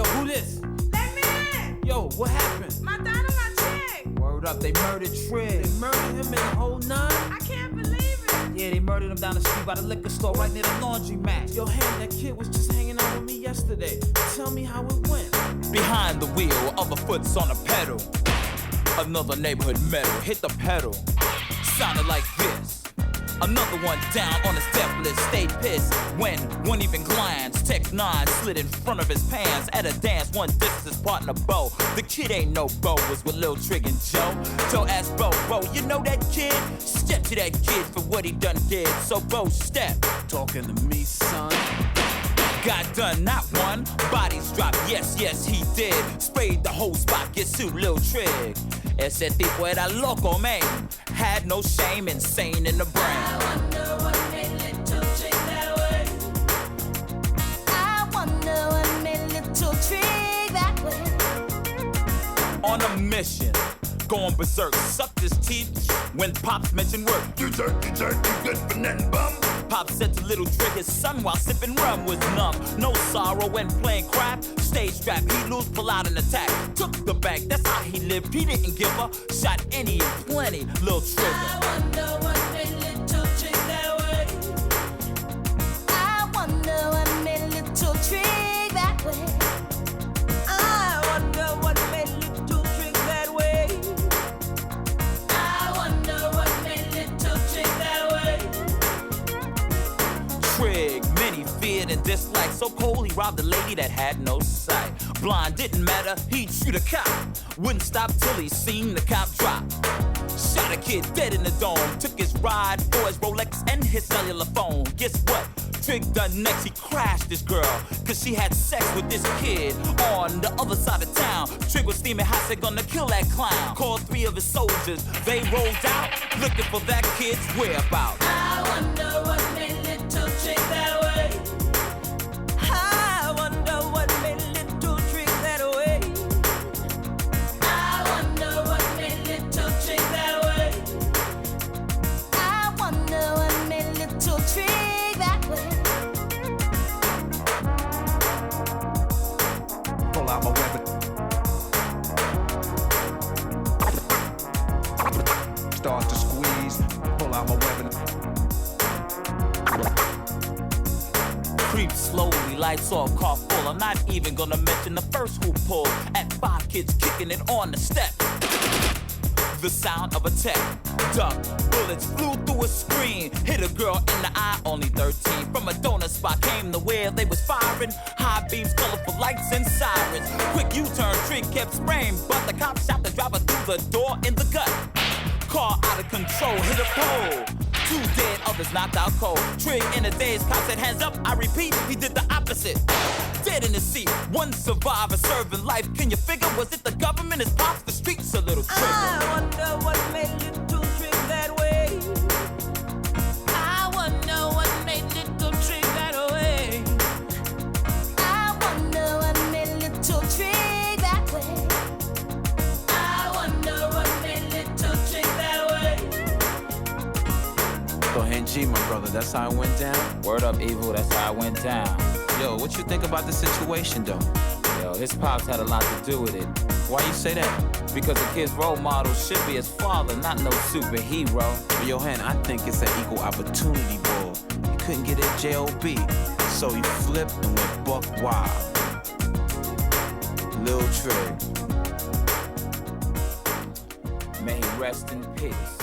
Yo, who this? Let me in! Yo, what happened? My daughter, my chick! Word up, they murdered Trig. They murdered him in the whole nine? I can't believe it! Yeah, they murdered him down the street by the liquor store right near the laundromat. Yo, Hen, that kid was just hanging out with me yesterday. Tell me how it went. Behind the wheel, other foot's on the pedal. Another neighborhood metal hit the pedal. Sounded like this. Another one down on his death list. Stayed pissed when one even glance. Tech 9 slid in front of his pants. At a dance, one dissed his partner Bo. The kid ain't no Bo, was with Lil Trig and Joe. Joe asked Bo, you know that kid? Step to that kid for what he done did. So Bo stepped. Talking to me, son? Got done, not one. Bodies dropped, yes, he did. Sprayed the whole spot, get sued Lil Trig. Ese tipo era loco, man. Had no shame, insane in the brain. I wonder what made Little Trig that way. I wonder what made Little Trig that way. On a mission, going berserk, sucked his teeth when Pops mentioned work. You jerk, you good for nothing, bum. Pop said to Little Trig, his son while sipping rum was numb. No sorrow when playing crap. Stage strap, he lose, pull out an attack. Took the bank, that's how he lived. He didn't give a shot any and plenty. Lil Trig. I wonder what made Little Trig that way. I wonder what made Little Trig that way. I wonder what made Little Trig that way. I wonder what made Little Trig that way. Trig, many feared and disliked. So cold he robbed a lady that had no sight. Blind didn't matter, he'd shoot a cop. Wouldn't stop till he seen the cop drop. Shot a kid dead in the dome. Took his ride for his Rolex and his cellular phone. Guess what? Trig done next, he crashed this girl. Cause she had sex with this kid on the other side of town. Trig was steaming hot, said gonna kill that clown. Called 3 of his soldiers, they rolled out, looking for that kid's whereabouts. I wonder what made Little Trig that way. I wonder what made Little Trig that way. I wonder what made Little Trig that way. I wonder what made Little Trig that way. Pull out my weapon. Start to squeeze. Pull out my weapon. Creep slowly, lights off, car full. I'm not even gonna mention the first who pulled. At 5 kids kicking it on the step. The sound of a tech. Duck, bullets flew through a screen. Hit a girl in the eye, only 13. From a donut spot came the where they was firing. High beams, colorful lights and sirens. Quick U-turn, Trig kept spraying, but the cop shot the driver through the door in the gut. Car out of control, hit a pole. 2 dead, others knocked out cold. Trig in a daze, cop said hands up, I repeat, he did the opposite. Dead in his seat, one survivor serving life. Can you figure, was it the government, his pops, the streets, a little trigger? I wonder what made Little Trig that way. I wonder what made Little Trig that way. I wonder what made Little Trig that way. I wonder what made Little Trig that way. So Hen-Gee, my brother, that's how it went down? Word up, Evil, that's how it went down. Yo, what you think about the situation, though? Yo, his pops had a lot to do with it. Why you say that? Because the kid's role model should be his father, not no superhero. But yo, Hen, I think it's an equal opportunity bull. He couldn't get his J.O.B., so he flipped and went buck wild. Lil Trig. May he rest in peace.